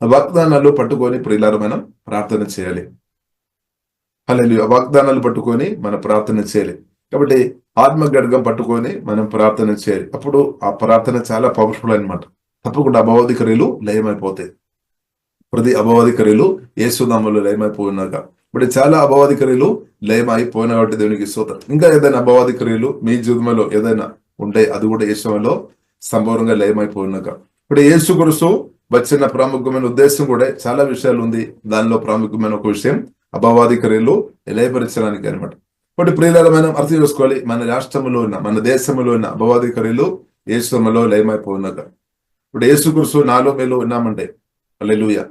వాగ్దానాలు పట్టుకొని ప్రియులారా మనం ప్రార్థన చేయాలి. హల్లెలూయా. వాగ్దానాలు పట్టుకొని మనం ప్రార్థన చేయాలి. కాబట్టి ఆత్మ గడ్గం పట్టుకొని మనం ప్రార్థన చేయాలి. అప్పుడు ఆ ప్రార్థన చాలా పవర్ఫుల్ అన్నమాట. తప్పకుండా అపవాది క్రియలు లయమైపోతాయి. ప్రతి అపవాది క్రియలు యేసునామములో లయమైపోయినాక ఇప్పుడు చాలా అపవాది క్రియలు లయమైపోయిన కాబట్టి దేవునికి స్తోత్రం. ఇంకా ఏదైనా అపవాది క్రియలు మీ జీవితంలో ఏదైనా ఉంటే అది కూడా యేసులో సంపూర్ణంగా లయమైపోయినాక ఇప్పుడు యేసు క్రీస్తు వచ్చిన ప్రాముఖ్యమైన ఉద్దేశం కూడా చాలా విషయాలు ఉంది. దానిలో ప్రాముఖ్యమైన ఒక విషయం అపవాది క్రియలు లయపరచడానికి అనమాట. కాబట్టి ప్రియులారా మనం అర్థం చేసుకోవాలి. మన రాష్ట్రంలో ఉన్న మన దేశంలో ఉన్న అపవాది క్రియలు యేసులో లయమైపోయినాక ఇప్పుడు యేసు క్రీస్తు నాలో మీలో ఉన్నామంటే హల్లెలూయా.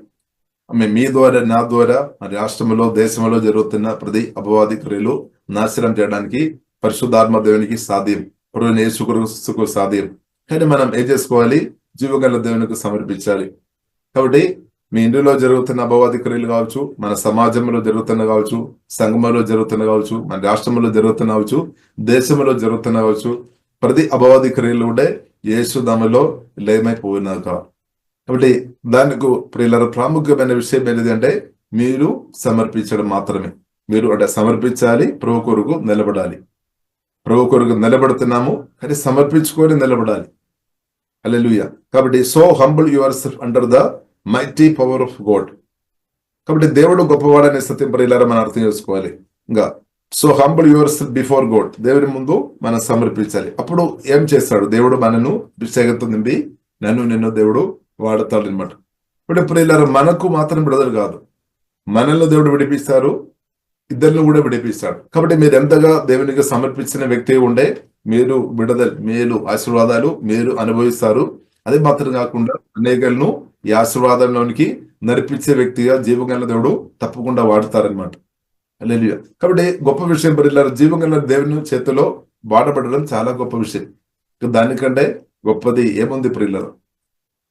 మీ ద్వారా నా ద్వారా మన రాష్ట్రంలో దేశంలో జరుగుతున్న ప్రతి అపవాది క్రియలు నాశనం చేయడానికి పరిశుద్ధాత్మ దేవునికి సాధ్యం. ప్రభువైన యేసుక్రీస్తుకు సాధ్యం. కానీ మనం ఏం చేసుకోవాలి? జీవగల దేవునికి సమర్పించాలి. కాబట్టి మీ ఇంటిలో జరుగుతున్న అపవాది క్రియలు కావచ్చు, మన సమాజంలో జరుగుతున్న కావచ్చు, సంఘంలో జరుగుతున్న కావచ్చు, మన రాష్ట్రంలో జరుగుతున్న కావచ్చు, దేశంలో జరుగుతున్న కావచ్చు, ప్రతి అపవాది క్రియలు ఉండే యేసునామములో లయమైపోయినాక. కాబట్టి దానికి ప్రియులారా ప్రాముఖ్యమైన విషయం ఏంటి అంటే మీరు సమర్పించడం మాత్రమే. మీరు అంటే సమర్పించాలి, ప్రభు కొరకు నిలబడాలి. ప్రభు కొరకు నిలబడుతున్నాము కానీ సమర్పించుకొని నిలబడాలి. హల్లెలూయా. కాబట్టి so humble your self under the mighty power of God. కాబట్టి దేవుడు గొప్పవాడనే సత్యం ప్రియులారా మనం అర్థం చేసుకోవాలి. ఇంకా so humble your self before God. దేవుని ముందు మనం సమర్పించాలి. అప్పుడు ఏం చేస్తాడు? దేవుడు మనను అభిషేకంతో నింపి నిన్ను దేవుడు వాడతాడు అనమాట. ఇప్పుడు ప్రియులారా మనకు మాత్రం విడుదల కాదు, మనల్ని దేవుడు విడిపిస్తారు, ఇద్దరిని కూడా విడిపిస్తాడు. కాబట్టి మీరు ఎంతగా దేవునికి సమర్పించిన వ్యక్తి ఉండే మీరు విడుదల మేలు ఆశీర్వాదాలు మీరు అనుభవిస్తారు. అది మాత్రం కాకుండా అనేకలను ఈ ఆశీర్వాదంలోనికి నడిపించే వ్యక్తిగా జీవగల దేవుడు తప్పకుండా వాడతారనమాట. హల్లెలూయా. కాబట్టి గొప్ప విషయం ప్రియులారా, జీవగల దేవుని చేతిలో వాడబడడం చాలా గొప్ప విషయం. దానికంటే గొప్పది ఏముంది ప్రియులారా?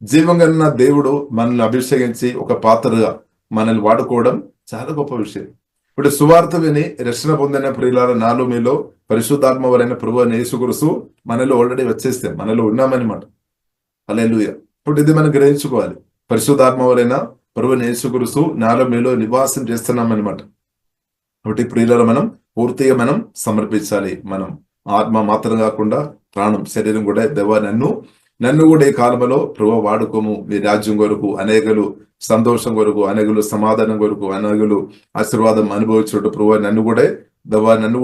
జీవంగా దేవుడు మనల్ని అభిషేకించి ఒక పాత్రగా మనల్ని వాడుకోవడం చాలా గొప్ప విషయం. ఇప్పుడు సువార్త విని రక్షణ పొందిన ప్రియులారా నాలో మీలో పరిశుద్ధాత్మ వలన ప్రభువైన యేసుక్రీస్తు మనలో ఆల్రెడీ వచ్చేస్తే మనలో ఉన్నామన్నమాట. హల్లెలూయా. ఇప్పుడు ఇది మనం గ్రహించుకోవాలి. పరిశుద్ధాత్మ వలన ప్రభువైన యేసుక్రీస్తు నాలో మీలో నివాసం చేస్తున్నామన్నమాట. కాబట్టి ప్రియులారా మనం పూర్తిగా మనం సమర్పించాలి. మనం ఆత్మ మాత్రం కాకుండా ప్రాణం శరీరం కూడా దేవా నన్ను కూడా ఈ కాలంలో ప్రభు వాడుకోము మీ రాజ్యం కొరకు, అనేకలు సంతోషం కొరకు, అనేకలు సమాధానం కొరకు, అనేకలు ఆశీర్వాదం అనుభవించుడు ప్రభు నన్ను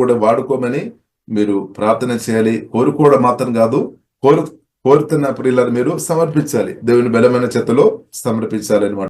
కూడా వాడుకోమని మీరు ప్రార్థన చేయాలి. కోరుకోవడం మాత్రం కాదు, కోరుతున్న ప్రియులను మీరు సమర్పించాలి. దేవుని బలమైన చేతిలో సమర్పించాలి అనమాట.